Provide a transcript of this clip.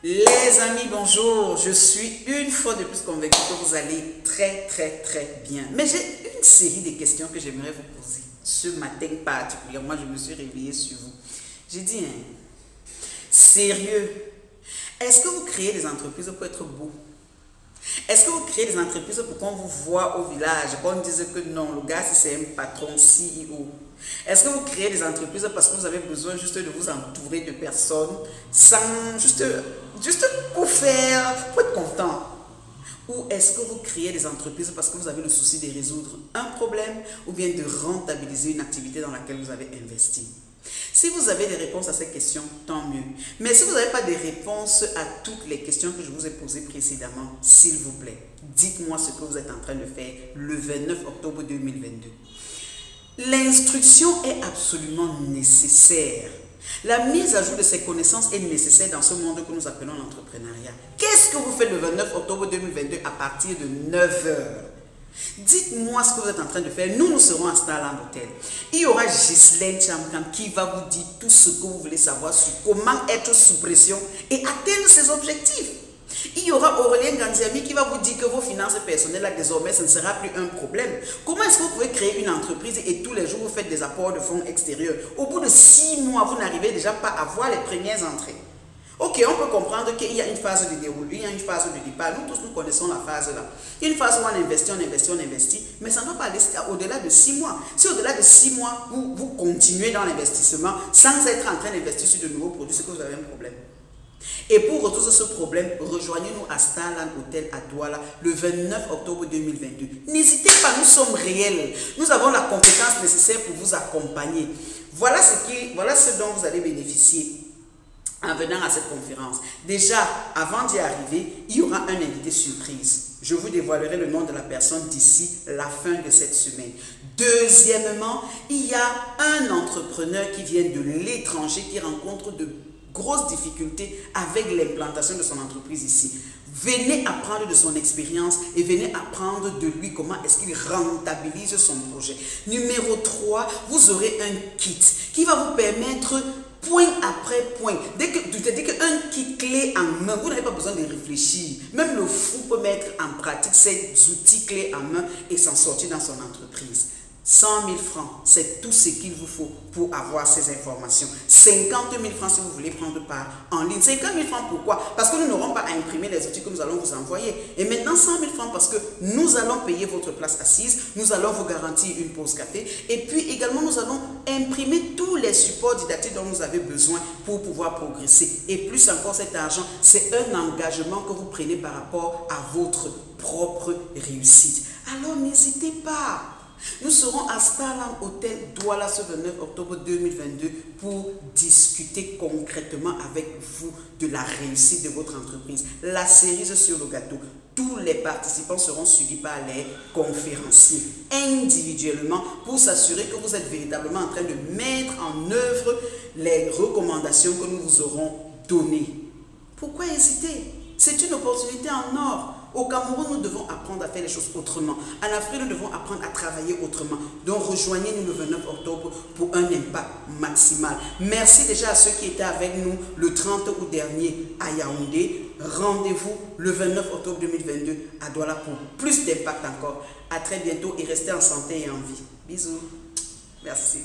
Les amis, bonjour. Je suis une fois de plus convaincue que vous allez très bien. Mais j'ai une série de questions que j'aimerais vous poser. Ce matin particulièrement, je me suis réveillée sur vous. J'ai dit, sérieux, est-ce que vous créez des entreprises pour être beau? Est-ce que vous créez des entreprises pour qu'on vous voit au village, qu'on dise que non, le gars, c'est un patron CEO? Est-ce que vous créez des entreprises parce que vous avez besoin juste de vous entourer de personnes sans juste pour faire, pour être content? Ou est-ce que vous créez des entreprises parce que vous avez le souci de résoudre un problème ou bien de rentabiliser une activité dans laquelle vous avez investi? Si vous avez des réponses à ces questions, tant mieux. Mais si vous n'avez pas de réponses à toutes les questions que je vous ai posées précédemment, s'il vous plaît, dites-moi ce que vous êtes en train de faire le 29 octobre 2022. L'instruction est absolument nécessaire. La mise à jour de ces connaissances est nécessaire dans ce monde que nous appelons l'entrepreneuriat. Qu'est-ce que vous faites le 29 octobre 2022 à partir de 9 heures? Dites-moi ce que vous êtes en train de faire. Nous serons à Starland Hotel. Il y aura Ghislaine Chamkan qui va vous dire tout ce que vous voulez savoir sur comment être sous pression et atteindre ses objectifs. Il y aura Aurélien Gandiami qui va vous dire que vos finances personnelles, là, désormais, ce ne sera plus un problème. Comment est-ce que vous pouvez créer une entreprise et tous les jours vous faites des apports de fonds extérieurs? Au bout de 6 mois, vous n'arrivez déjà pas à voir les premières entrées. Ok, on peut comprendre qu'il y a une phase de déroulement, il y a une phase de départ. Nous tous, nous connaissons la phase là. Il y a une phase où on investit, mais ça ne doit pas aller au-delà de 6 mois. Si au-delà de 6 mois, vous continuez dans l'investissement sans être en train d'investir sur de nouveaux produits, c'est que vous avez un problème. Et pour résoudre ce problème, rejoignez-nous à Starland Hotel à Douala le 29 octobre 2022. N'hésitez pas, nous sommes réels. Nous avons la compétence nécessaire pour vous accompagner. Voilà ce dont vous allez bénéficier en venant à cette conférence. Déjà, avant d'y arriver, il y aura un invité surprise. Je vous dévoilerai le nom de la personne d'ici la fin de cette semaine. Deuxièmement, il y a un entrepreneur qui vient de l'étranger qui rencontre de grosses difficultés avec l'implantation de son entreprise ici. Venez apprendre de son expérience et venez apprendre de lui comment est-ce qu'il rentabilise son projet. Numéro 3, vous aurez un kit qui va vous permettre point après point. Dès qu'un kit clé en main, vous n'avez pas besoin de réfléchir. Même le fou peut mettre en pratique ces outils clés en main et s'en sortir dans son entreprise. 100 000 francs, c'est tout ce qu'il vous faut pour avoir ces informations. 50 000 francs si vous voulez prendre part en ligne. 50 000 francs pourquoi? Parce que nous n'aurons pas à imprimer les outils que nous allons vous envoyer. Et maintenant 100 000 francs parce que nous allons payer votre place assise, nous allons vous garantir une pause café et puis également nous allons imprimer tous les supports didactiques dont vous avez besoin pour pouvoir progresser. Et plus encore cet argent, c'est un engagement que vous prenez par rapport à votre propre réussite. Alors n'hésitez pas. Nous serons à Starland Hotel Douala ce 29 octobre 2022 pour discuter concrètement avec vous de la réussite de votre entreprise. La cerise sur le gâteau. Tous les participants seront suivis par les conférenciers individuellement pour s'assurer que vous êtes véritablement en train de mettre en œuvre les recommandations que nous vous aurons données. Pourquoi hésiter? C'est une opportunité en or. Au Cameroun, nous devons apprendre à faire les choses autrement. En Afrique, nous devons apprendre à travailler autrement. Donc, rejoignez-nous le 29 octobre pour un impact maximal. Merci déjà à ceux qui étaient avec nous le 30 août dernier à Yaoundé. Rendez-vous le 29 octobre 2022 à Douala pour plus d'impact encore. À très bientôt et restez en santé et en vie. Bisous. Merci.